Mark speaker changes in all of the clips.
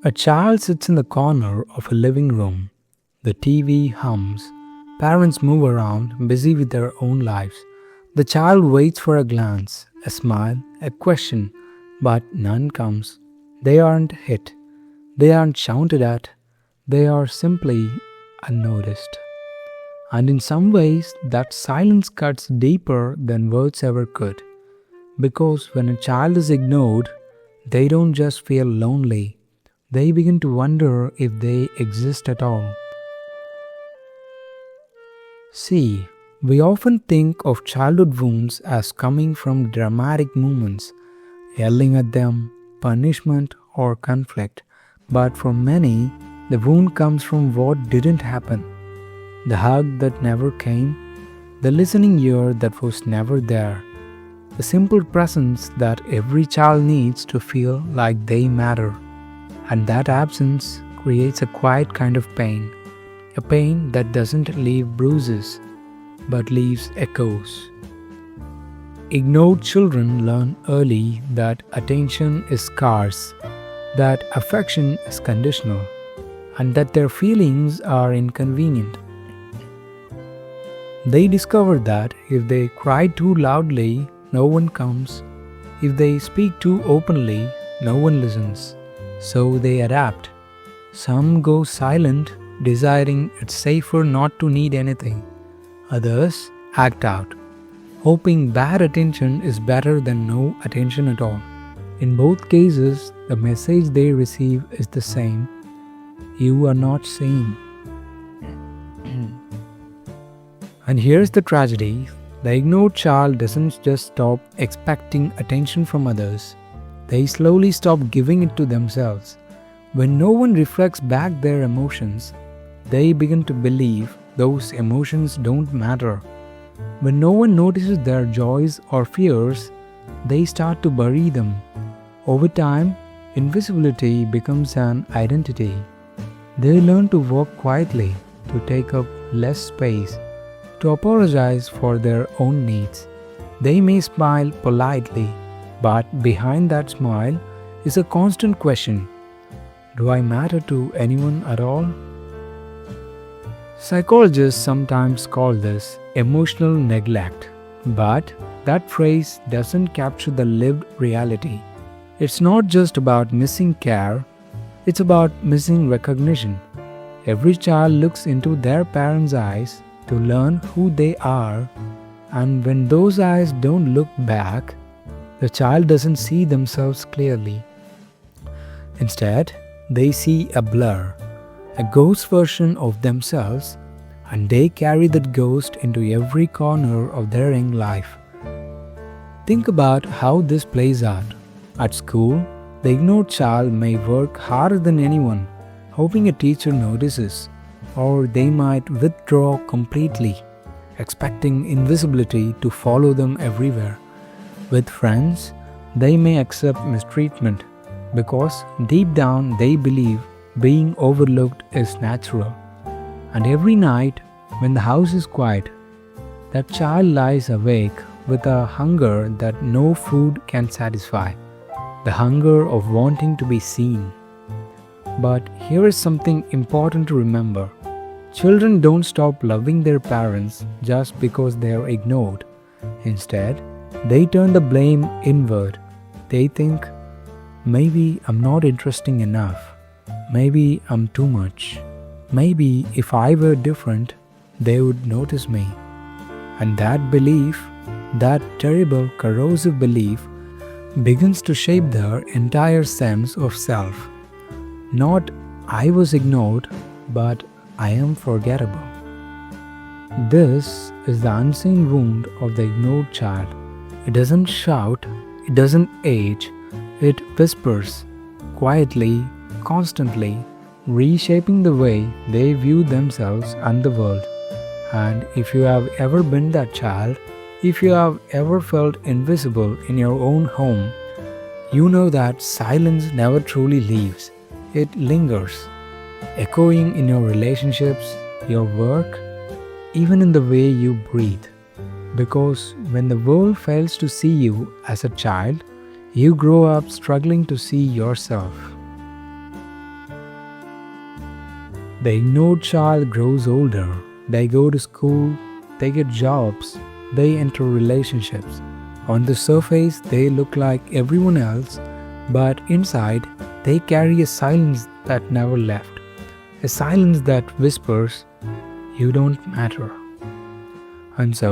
Speaker 1: A child sits in the corner of a living room. The TV hums. Parents move around, busy with their own lives. The child waits for a glance, a smile, a question, but none comes. They aren't hit. They aren't shouted at. They are simply unnoticed. And in some ways, that silence cuts deeper than words ever could. Because when a child is ignored, they don't just feel lonely, they begin to wonder if they exist at all. See, we often think of childhood wounds as coming from dramatic moments, yelling at them, punishment, or conflict. But for many, the wound comes from what didn't happen. The hug that never came, the listening ear that was never there, the simple presence that every child needs to feel like they matter. And that absence creates a quiet kind of pain, a pain that doesn't leave bruises, but leaves echoes. Ignored children learn early that attention is scarce, that affection is conditional, and that their feelings are inconvenient. They discover that if they cry too loudly, no one comes. If they speak too openly, no one listens. So they adapt. Some go silent, deciding it's safer not to need anything. Others act out, hoping bad attention is better than no attention at all. In both cases, the message they receive is the same: you are not seen. And here's the tragedy: the ignored child doesn't just stop expecting attention from others, they slowly stop giving it to themselves. When no one reflects back their emotions, they begin to believe those emotions don't matter. When no one notices their joys or fears, they start to bury them. Over time, invisibility becomes an identity. They learn to walk quietly, to take up less space, to apologize for their own needs. They may smile politely, but behind that smile is a constant question: do I matter to anyone at all? Psychologists sometimes call this emotional neglect, but that phrase doesn't capture the lived reality. It's not just about missing care, it's about missing recognition. Every child looks into their parents' eyes to learn who they are, and when those eyes don't look back, the child doesn't see themselves clearly. Instead, they see a blur, a ghost version of themselves, and they carry that ghost into every corner of their young life. Think about how this plays out. At school, the ignored child may work harder than anyone, hoping a teacher notices, or they might withdraw completely, expecting invisibility to follow them everywhere. With friends, they may accept mistreatment because deep down they believe being overlooked is natural. And every night, when the house is quiet, that child lies awake with a hunger that no food can satisfy, the hunger of wanting to be seen. But here is something important to remember. Children don't stop loving their parents just because they are ignored. Instead, they turn the blame inward. They think, maybe I'm not interesting enough. Maybe I'm too much. Maybe if I were different, they would notice me. And that belief, that terrible, corrosive belief, begins to shape their entire sense of self. Not I was ignored, but I am forgettable. This is the unseen wound of the ignored child. It doesn't shout, it doesn't age, it whispers, quietly, constantly, reshaping the way they view themselves and the world. And if you have ever been that child, if you have ever felt invisible in your own home, you know that silence never truly leaves. It lingers, echoing in your relationships, your work, even in the way you breathe. Because when the world fails to see you as a child, you grow up struggling to see yourself. The ignored child grows older. They go to school, they get jobs, they enter relationships. On the surface, they look like everyone else, but inside, they carry a silence that never left. A silence that whispers, "You don't matter." And so,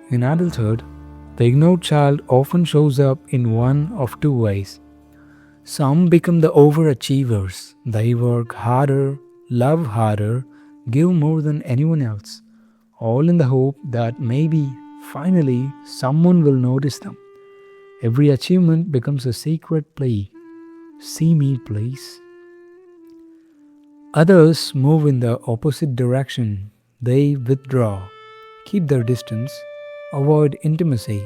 Speaker 1: in adulthood, the ignored child often shows up in one of two ways. Some become the overachievers. They work harder, love harder, give more than anyone else, all in the hope that maybe, finally, someone will notice them. Every achievement becomes a secret plea. "See me, please." Others move in the opposite direction. They withdraw, keep their distance, avoid intimacy,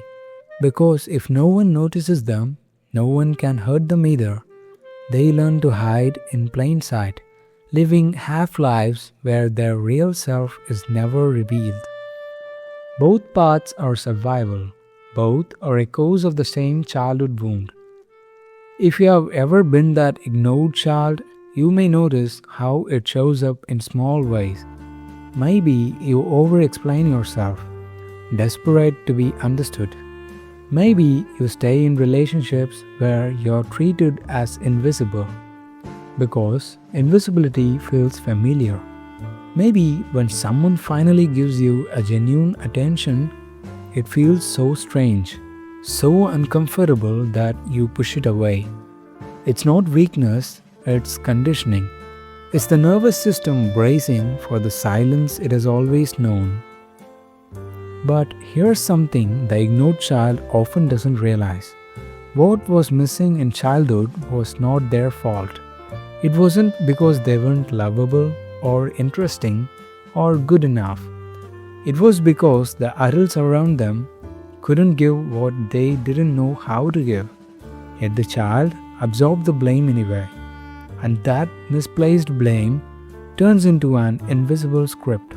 Speaker 1: because if no one notices them, no one can hurt them either. They learn to hide in plain sight, living half lives where their real self is never revealed. Both paths are survival. Both are echoes of the same childhood wound. If you have ever been that ignored child, you may notice how it shows up in small ways. Maybe you over-explain yourself, desperate to be understood. Maybe you stay in relationships where you're treated as invisible, because invisibility feels familiar. Maybe when someone finally gives you a genuine attention, it feels so strange, so uncomfortable that you push it away. It's not weakness, it's conditioning. It's the nervous system bracing for the silence it has always known. But here's something the ignored child often doesn't realize. What was missing in childhood was not their fault. It wasn't because they weren't lovable or interesting or good enough. It was because the adults around them couldn't give what they didn't know how to give. Yet the child absorbed the blame anyway. And that misplaced blame turns into an invisible script.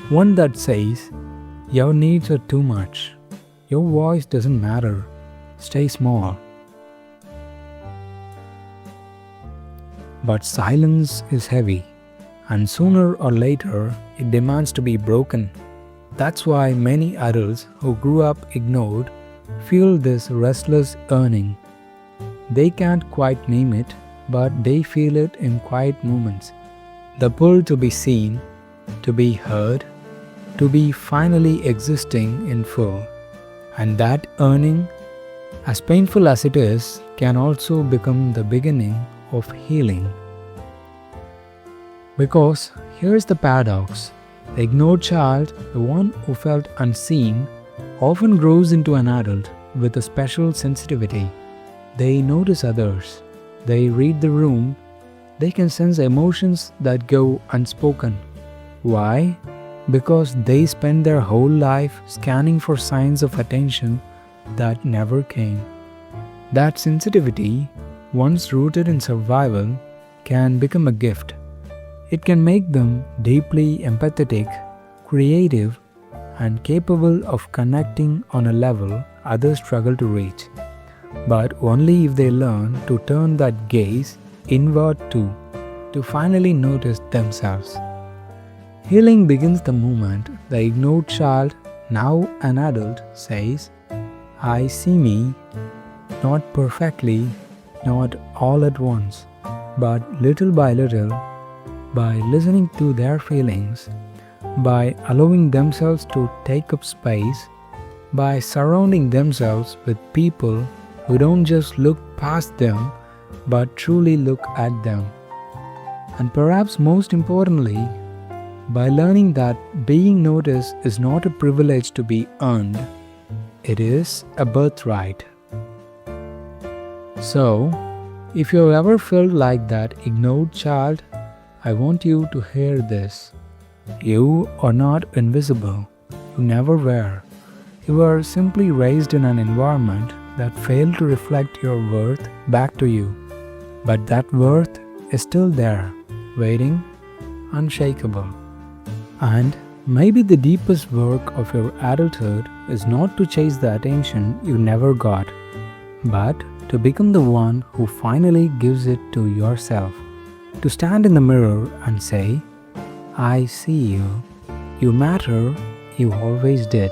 Speaker 1: One that says, "Your needs are too much. Your voice doesn't matter. Stay small." But silence is heavy, and sooner or later it demands to be broken. That's why many adults who grew up ignored feel this restless yearning. They can't quite name it, but they feel it in quiet moments. The pull to be seen, to be heard, to be finally existing in full. And that yearning, as painful as it is, can also become the beginning of healing. Because here's the paradox. The ignored child, the one who felt unseen, often grows into an adult with a special sensitivity. They notice others. They read the room. They can sense emotions that go unspoken. Why? Because they spend their whole life scanning for signs of attention that never came. That sensitivity, once rooted in survival, can become a gift. It can make them deeply empathetic, creative, and capable of connecting on a level others struggle to reach. But only if they learn to turn that gaze inward too, to finally notice themselves. Healing begins the moment the ignored child, now an adult, says, "I see me, not perfectly, not all at once, but little by little, by listening to their feelings, by allowing themselves to take up space, by surrounding themselves with people who don't just look past them, but truly look at them." And perhaps most importantly, by learning that being noticed is not a privilege to be earned, it is a birthright. So, if you have ever felt like that ignored child, I want you to hear this. You are not invisible. You never were. You were simply raised in an environment that failed to reflect your worth back to you. But that worth is still there, waiting, unshakable. And maybe the deepest work of your adulthood is not to chase the attention you never got, but to become the one who finally gives it to yourself, To stand in the mirror and say, I see you. You matter. You always did.